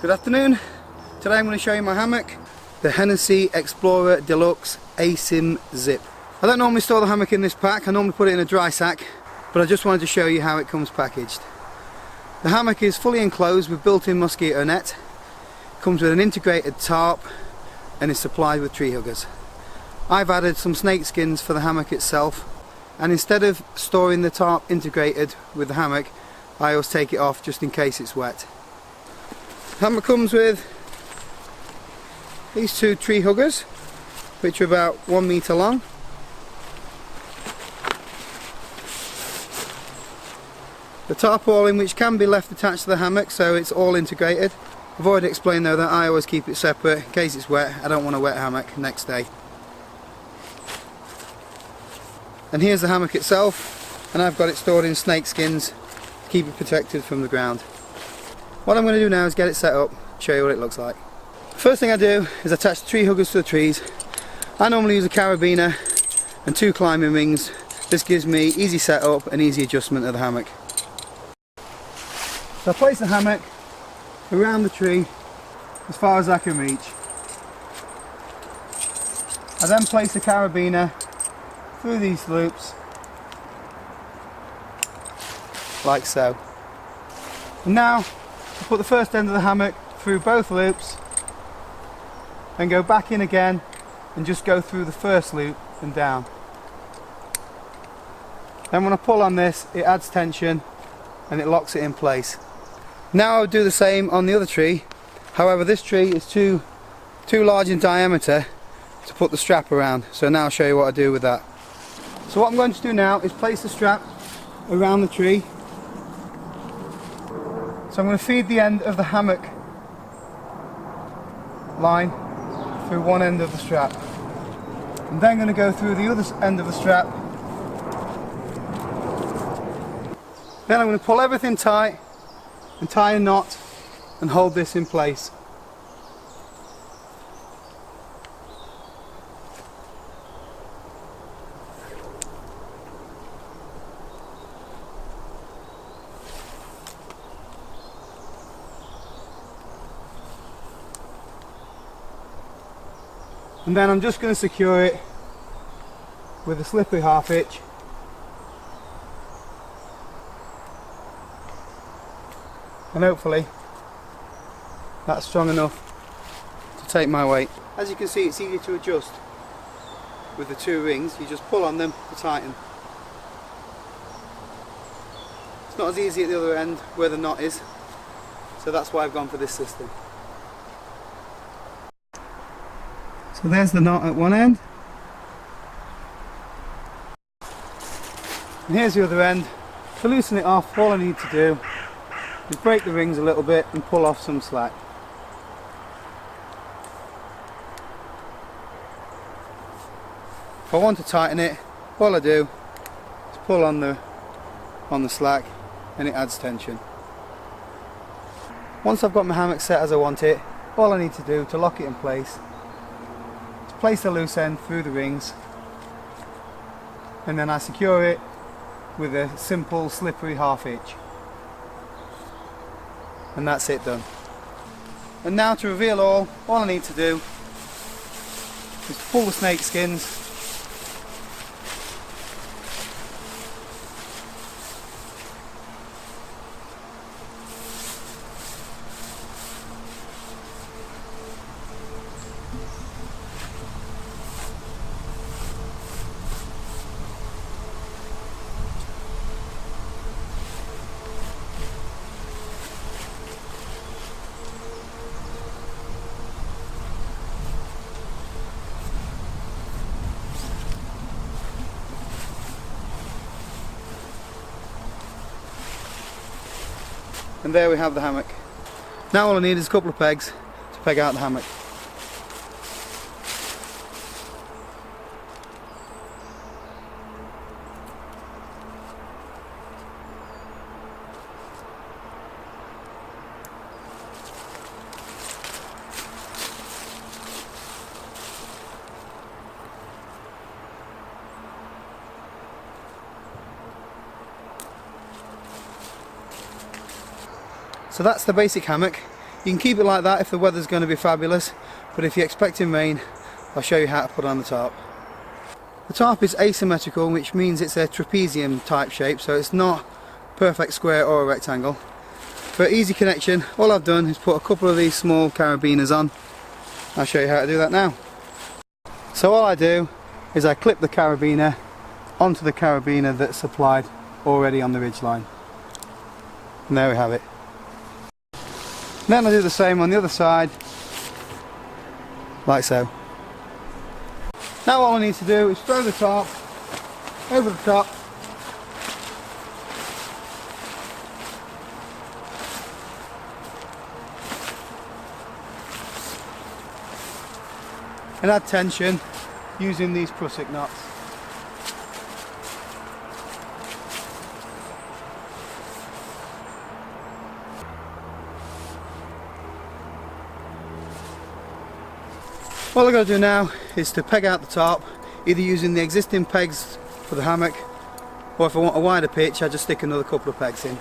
Good afternoon. Today I'm going to show you my hammock, the Hennessy Explorer Deluxe Asym Zip. I don't normally store the hammock in this pack, I normally put it in a dry sack, but I just wanted to show you how it comes packaged. The hammock is fully enclosed with built-in mosquito net, comes with an integrated tarp and is supplied with tree huggers. I've added some snakeskins for the hammock itself, and instead of storing the tarp integrated with the hammock, I always take it off just in case it's wet. The hammock comes with these two tree huggers, which are about 1 metre long. The tarpaulin, which can be left attached to the hammock, so it's all integrated. I've already explained though that I always keep it separate in case it's wet. I don't want a wet hammock next day. And here's the hammock itself, and I've got it stored in snakeskins to keep it protected from the ground. What I'm going to do now is get it set up, show you what it looks like. First thing I do is attach the tree huggers to the trees. I normally use a carabiner and 2 climbing rings. This gives me easy setup and easy adjustment of the hammock. So I place the hammock around the tree as far as I can reach. I then place the carabiner through these loops, like so. And now I put the first end of the hammock through both loops and go back in again and just go through the first loop and down. Then when I pull on this, it adds tension and it locks it in place. Now I'll do the same on the other tree. However, this tree is too large in diameter to put the strap around, so now I'll show you what I do with that. So what I'm going to do now is place the strap around the tree. So I'm going to feed the end of the hammock line through one end of the strap. I'm then going to go through the other end of the strap. Then I'm going to pull everything tight and tie a knot and hold this in place. And then I'm just going to secure it with a slippery half hitch. And hopefully that's strong enough to take my weight. As you can see, it's easy to adjust with the 2 rings. You just pull on them to tighten. It's not as easy at the other end where the knot is, so that's why I've gone for this system. So there's the knot at one end, and here's the other end. To loosen it off, all I need to do is break the rings a little bit and pull off some slack. If I want to tighten it, all I do is pull on the slack and it adds tension. Once I've got my hammock set as I want it, all I need to do to lock it in place, place the loose end through the rings, and then I secure it with a simple slippery half hitch, and that's it done. And now to reveal all I need to do is pull the snake skins and there we have the hammock. Now all I need is a couple of pegs to peg out the hammock. So that's the basic hammock. You can keep it like that if the weather's going to be fabulous, but if you're expecting rain, I'll show you how to put on the tarp. The tarp is asymmetrical, which means it's a trapezium type shape, so it's not perfect square or a rectangle. For easy connection, all I've done is put a couple of these small carabiners on. I'll show you how to do that now. So all I do is I clip the carabiner onto the carabiner that's supplied already on the ridgeline. And there we have it. Then I do the same on the other side, like so. Now all I need to do is throw the tarp over the top, and add tension using these prusik knots. All I've got to do now is to peg out the tarp, either using the existing pegs for the hammock, or if I want a wider pitch I just stick another couple of pegs in.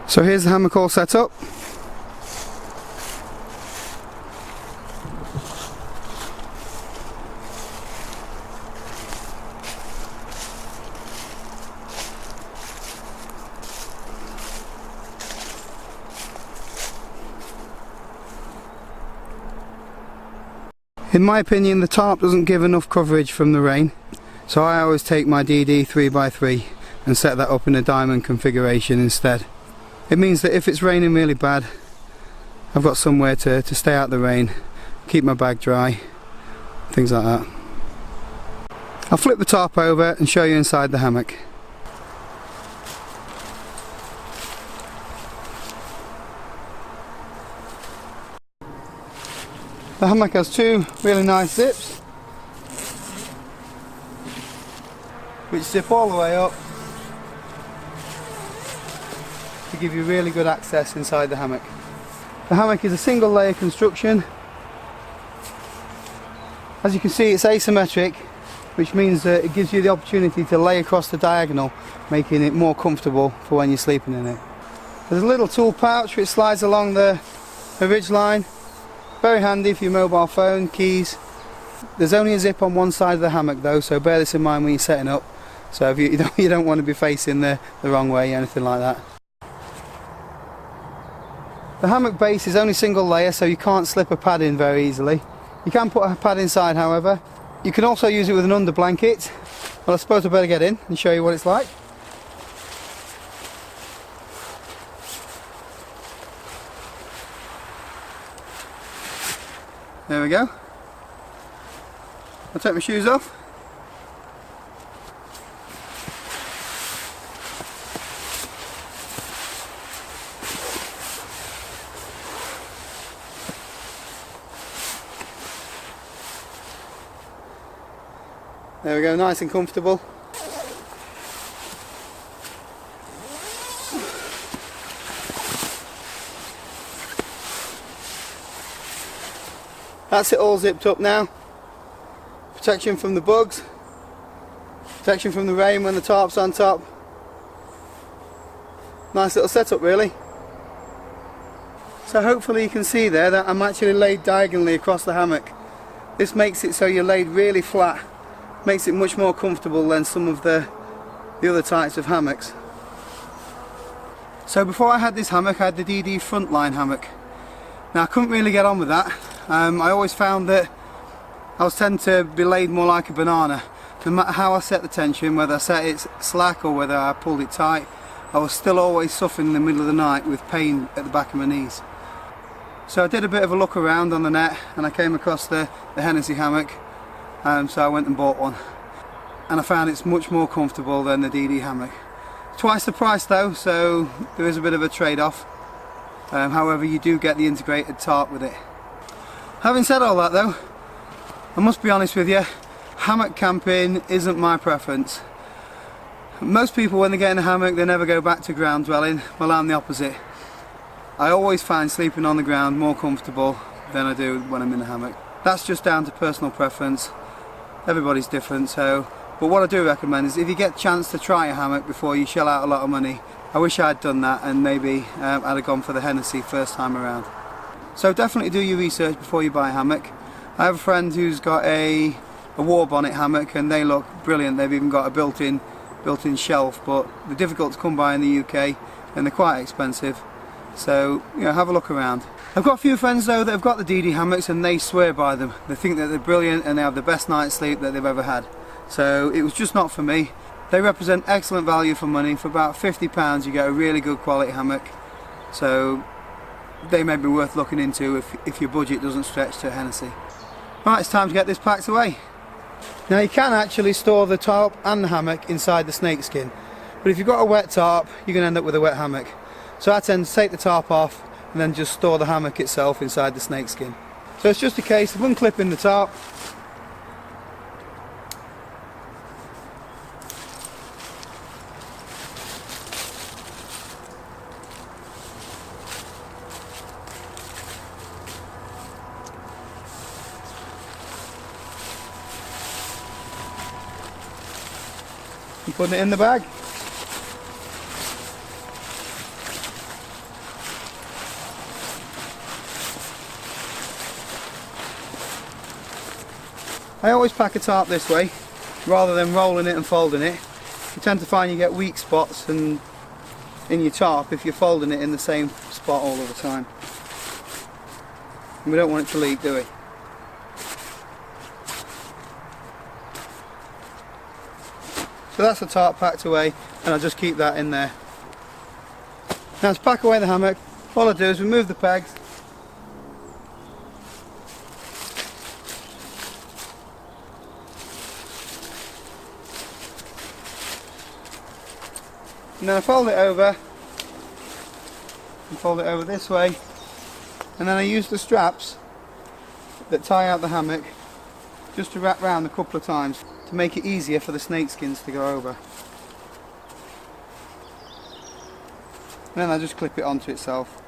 So here's the hammock all set up. In my opinion, the tarp doesn't give enough coverage from the rain, so I always take my DD 3x3 and set that up in a diamond configuration instead. It means that if it's raining really bad, I've got somewhere to stay out the rain, keep my bag dry, things like that. I'll flip the tarp over and show you inside the hammock. The hammock has two really nice zips, which zip all the way up to give you really good access inside the hammock. The hammock is a single layer construction. As you can see, it's asymmetric, which means that it gives you the opportunity to lay across the diagonal, making it more comfortable for when you're sleeping in it. There's a little tool pouch which slides along the ridge line. Very handy for your mobile phone, keys. There's only a zip on one side of the hammock though, so bear this in mind when you're setting up. So if you don't want to be facing the wrong way or anything like that. The hammock base is only single layer, so you can't slip a pad in very easily. You can put a pad inside, however. You can also use it with an under blanket. Well, I suppose I better get in and show you what it's like. There we go. I'll take my shoes off. There we go, nice and comfortable. That's it all zipped up now. Protection from the bugs, protection from the rain when the tarp's on top. Nice little setup really. So hopefully you can see there that I'm actually laid diagonally across the hammock. This makes it so you're laid really flat. Makes it much more comfortable than some of the other types of hammocks. So before I had this hammock, I had the DD frontline hammock. Now I couldn't really get on with that. I always found that I was tend to be laid more like a banana. No matter how I set the tension, whether I set it slack or whether I pulled it tight, I was still always suffering in the middle of the night with pain at the back of my knees. So I did a bit of a look around on the net and I came across the Hennessy Hammock, so I went and bought one, and I found it's much more comfortable than the DD Hammock. Twice the price though, so there is a bit of a trade-off. However, you do get the integrated tarp with it. Having said all that though, I must be honest with you, hammock camping isn't my preference. Most people, when they get in a hammock, they never go back to ground dwelling. Well, I'm the opposite. I always find sleeping on the ground more comfortable than I do when I'm in a hammock. That's just down to personal preference. Everybody's different, so. But what I do recommend is if you get a chance to try a hammock before you shell out a lot of money, I wish I'd done that and maybe I'd have gone for the Hennessy first time around. So definitely do your research before you buy a hammock. I have a friend who's got a war bonnet hammock and they look brilliant. They've even got a built-in shelf, but they're difficult to come by in the UK and they're quite expensive. So, you know, have a look around. I've got a few friends though that have got the DD hammocks and they swear by them. They think that they're brilliant and they have the best night's sleep that they've ever had. So it was just not for me. They represent excellent value for money. For about £50 you get a really good quality hammock. So they may be worth looking into if your budget doesn't stretch to Hennessy. Right, it's time to get this packed away. Now you can actually store the tarp and the hammock inside the snakeskin, but if you've got a wet tarp you're going to end up with a wet hammock. So I tend to take the tarp off and then just store the hammock itself inside the snakeskin. So it's just a case of unclipping the tarp, and putting it in the bag. I always pack a tarp this way rather than rolling it and folding it. You tend to find you get weak spots in your tarp if you're folding it in the same spot all of the time. And we don't want it to leak, do we? So that's the tarp packed away and I'll just keep that in there. Now to pack away the hammock, all I do is remove the pegs. And then I fold it over, and fold it over this way, and then I use the straps that tie out the hammock just to wrap round a couple of times to make it easier for the snakeskins to go over. And then I just clip it onto itself.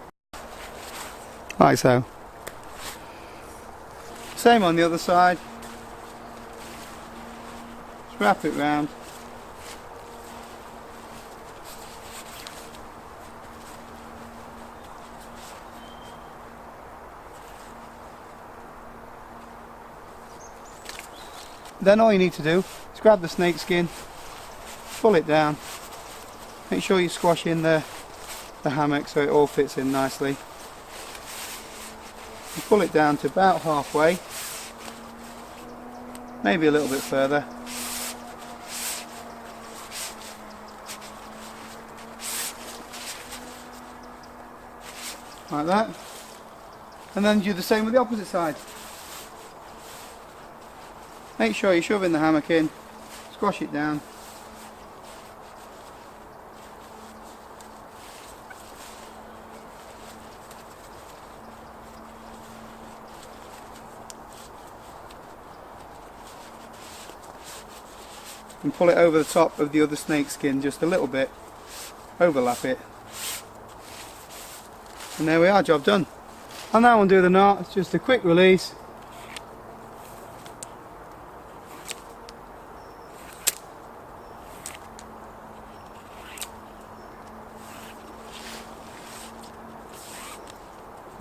Like so. Same on the other side. Just wrap it round. Then all you need to do is grab the snakeskin, pull it down, make sure you squash in the hammock so it all fits in nicely. You pull it down to about halfway, maybe a little bit further. Like that. And then do the same with the opposite side. Make sure you're shoving the hammock in, squash it down. And pull it over the top of the other snakeskin just a little bit, overlap it. And there we are, job done. I'll now undo the knot, it's just a quick release.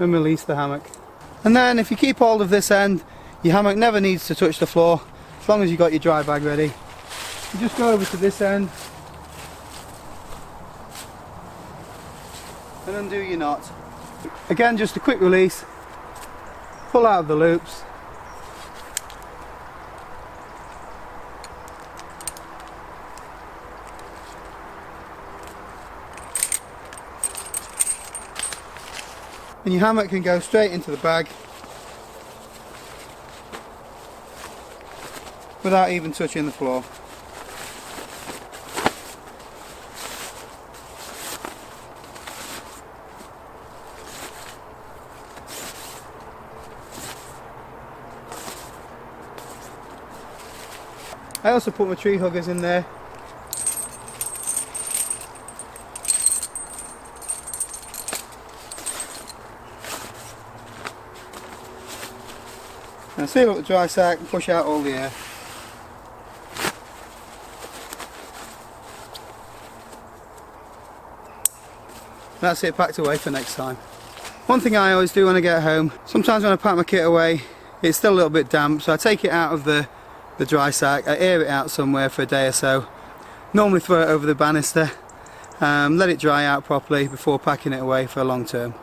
And release the hammock. And then if you keep hold of this end, your hammock never needs to touch the floor as long as you've got your dry bag ready. You just go over to this end and undo your knot. Again, just a quick release, pull out of the loops. and your hammock can go straight into the bag without even touching the floor. I also put my tree huggers in there. And seal up the dry sack and push out all the air. That's it, packed away for next time. One thing I always do when I get home, sometimes when I pack my kit away, it's still a little bit damp, so I take it out of the dry sack, I air it out somewhere for a day or so. Normally throw it over the banister, let it dry out properly before packing it away for a long term.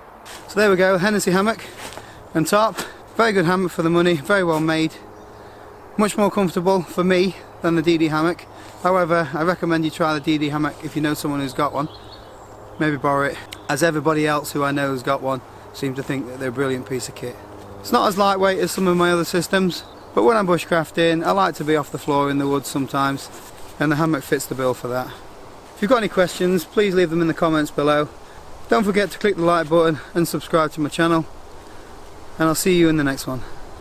So there we go, Hennessy hammock and top. Very good hammock for the money, very well made. Much more comfortable for me than the DD hammock. However, I recommend you try the DD hammock if you know someone who's got one. Maybe borrow it, as everybody else who I know has got one seems to think that they're a brilliant piece of kit. It's not as lightweight as some of my other systems, but when I'm bushcrafting I like to be off the floor in the woods sometimes, and the hammock fits the bill for that. If you've got any questions, please leave them in the comments below. Don't forget to click the like button and subscribe to my channel, and I'll see you in the next one.